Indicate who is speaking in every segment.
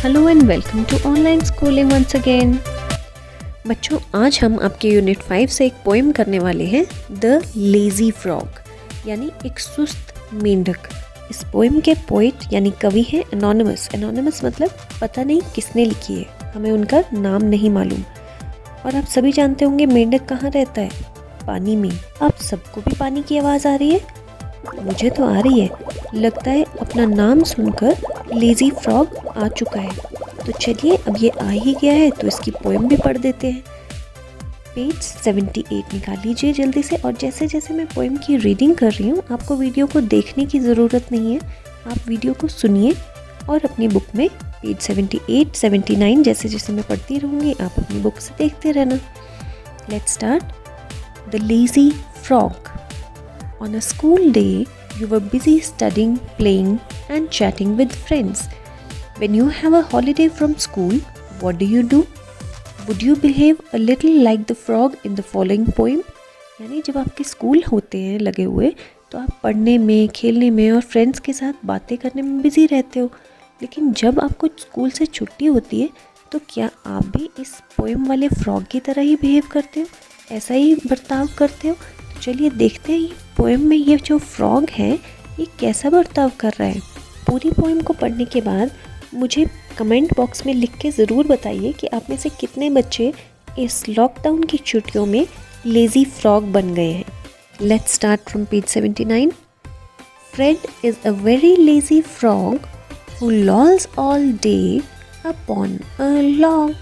Speaker 1: Hello and welcome to online schooling once again. बच्चों, आज हम आपके यूनिट 5 से एक पोएम करने वाले हैं, द लेजी फ्रॉग, यानी एक सुस्त मेंढक। इस पोएम के पोइट यानी कवि हैं एनोनिमस। एनोनिमस मतलब पता नहीं किसने लिखी है, हमें उनका नाम नहीं मालूम। और आप सभी जानते होंगे मेंढक कहाँ रहता है, पानी में। आप सबको भी पानी की आवाज़ आ रही है? मुझे तो आ रही है। लगता है अपना नाम सुनकर लेजी फ्रॉग आ चुका है। तो चलिए, अब ये आ ही गया है तो इसकी पोएम भी पढ़ देते हैं। पेज 78 निकाल लीजिए जल्दी से। और जैसे जैसे मैं पोएम की रीडिंग कर रही हूँ, आपको वीडियो को देखने की ज़रूरत नहीं है, आप वीडियो को सुनिए और अपनी बुक में पेज 78, 79 जैसे जैसे मैं पढ़ती रहूँगी, आप अपनी बुक से देखते रहना। Let's start. The lazy frog. On a school day, you were busy studying, playing, and chatting with friends. When you have a holiday from school, what do? Would you behave a little like the frog in the following poem? यानी जब आपके school होते हैं लगे हुए, तो आप पढ़ने में, खेलने में और फ्रेंड्स के साथ बातें करने में बिजी रहते हो। लेकिन जब आपको स्कूल से छुट्टी होती है, तो क्या आप भी इस पोएम वाले फ्रॉग की तरह ही बिहेव करते हो, ऐसा ही बर्ताव करते हो? चलिए देखते हैं पोएम में ये जो फ्रॉग है ये कैसा बर्ताव कर रहा है। पूरी पोएम को पढ़ने के बाद मुझे कमेंट बॉक्स में लिख के ज़रूर बताइए कि आप में से कितने बच्चे इस लॉकडाउन की छुट्टियों में लेज़ी फ्रॉग बन गए हैं। Let's start from page 79। Fred is a very lazy frog who lolls all day upon a log.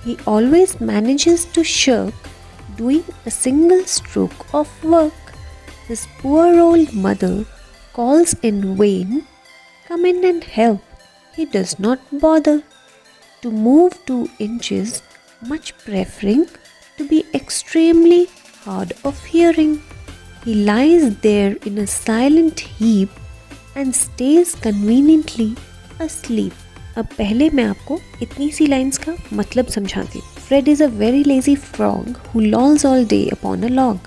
Speaker 1: He always manages to shirk doing a single stroke of work. His poor old mother calls in vain, "Come in and help." He does not bother to move 2 inches, much preferring to be extremely hard of hearing. He lies there in a silent heap and stays conveniently asleep. अब पहले मैं आपको इतनी सी lines का मतलब समझाती हूँ। Fred is a very lazy frog who lolls all day upon a log.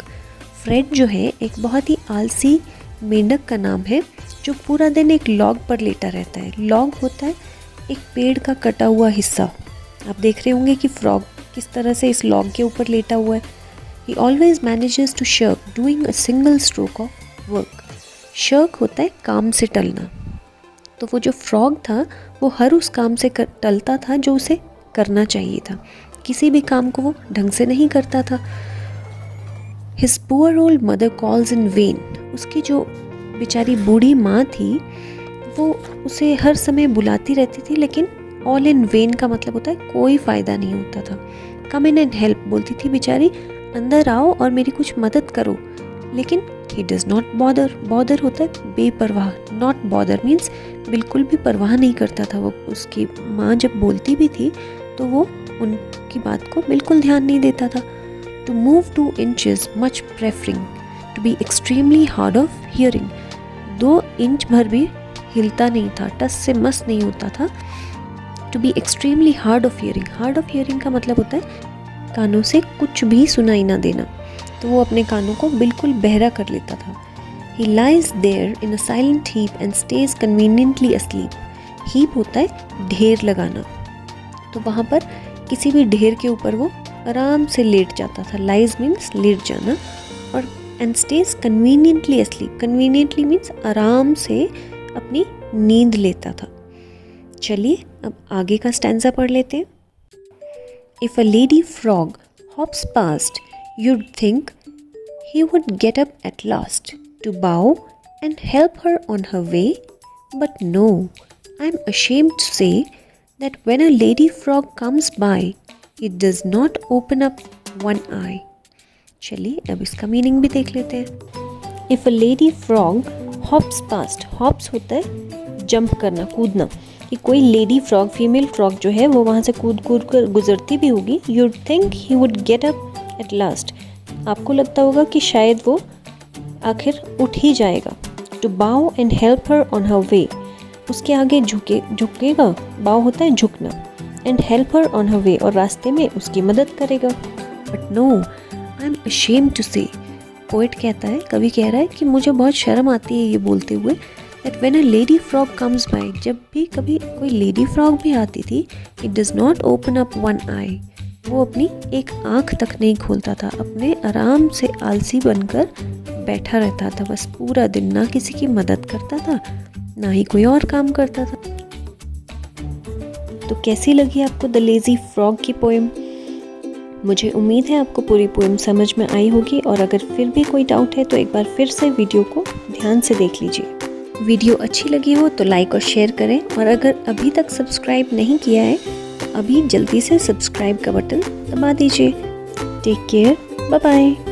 Speaker 1: Fred जो है एक बहुत ही आलसी मेंढक का नाम है जो पूरा दिन एक लॉग पर लेटा रहता है। लॉग होता है एक पेड़ का कटा हुआ हिस्सा। आप देख रहे होंगे कि फ्रॉग किस तरह से इस लॉग के ऊपर लेटा हुआ है। He always manages to shirk doing a single stroke of work. shirk होता है काम से टलना। तो वो जो फ्रॉग था वो हर उस काम से टलता था जो उसे करना चाहिए था। किसी भी काम को वो ढंग से नहीं करता था। His poor old mother calls in vain. उसकी जो बेचारी बूढ़ी माँ थी वो उसे हर समय बुलाती रहती थी, लेकिन all in vain का मतलब होता है कोई फ़ायदा नहीं होता था। Come in and help बोलती थी बेचारी, अंदर आओ और मेरी कुछ मदद करो, लेकिन he does not bother. bother होता है बेपरवाह। not bother means बिल्कुल भी परवाह नहीं करता था वो। उसकी माँ जब बोलती भी थी तो वो उनकी बात को बिल्कुल ध्यान नहीं देता था। To move 2 inches, much preferring to be extremely hard of hearing. 2 inch भर भी हिलता नहीं था, टस से मस नहीं होता था। To be extremely hard of hearing. hard of hearing का मतलब होता है कानों से कुछ भी सुनाई ना देना। तो वो अपने कानों को बिल्कुल बहरा कर लेता था। He lies there in a silent heap and stays conveniently asleep. Heap होता है ढेर लगाना। तो वहाँ पर किसी भी ढेर के ऊपर वो आराम से लेट जाता था। Lies means लेट जाना, और and stays conveniently asleep. Conveniently means आराम से अपनी नींद लेता था। चलिए अब आगे का स्टैंजा पढ़ लेते हैं। If a lady frog hops past, you'd think he would get up at last to bow and help her on her way. But no, I'm ashamed to say that when a lady frog comes by, it does not open up one eye. चलिए अब इसका meaning भी देख लेते हैं। If a lady frog hops past, hops होता है jump करना, कूदना। कि कोई लेडी फ्रॉग, फीमेल फ्रॉग जो है वो वहाँ से कूद कूद कर गुजरती भी होगी। You'd think he would get up at last. आपको लगता होगा कि शायद वो आखिर उठ ही जाएगा। To bow and help her on her way. उसके आगे झुकेगा। bow होता है झुकना। And help her on her way, और रास्ते में उसकी मदद करेगा। But no, I'm ashamed to say. Poet कहता है, कवि कह रहा है कि मुझे बहुत शर्म आती है ये बोलते हुए that when a lady frog comes by, जब भी कभी कोई लेडी फ्रॉग भी आती थी, it does not open up one eye. वो अपनी एक आँख तक नहीं खोलता था, अपने आराम से आलसी बनकर बैठा रहता था बस पूरा दिन, ना किसी की मदद करता था ना ही कोई और काम करता था। तो कैसी लगी आपको द लेज़ी फ्रॉग की पोएम? मुझे उम्मीद है आपको पूरी पोएम समझ में आई होगी, और अगर फिर भी कोई डाउट है तो एक बार फिर से वीडियो को ध्यान से देख लीजिए। वीडियो अच्छी लगी हो तो लाइक और शेयर करें, और अगर अभी तक सब्सक्राइब नहीं किया है तो अभी जल्दी से सब्सक्राइब का बटन दबा दीजिए। Take care, bye bye.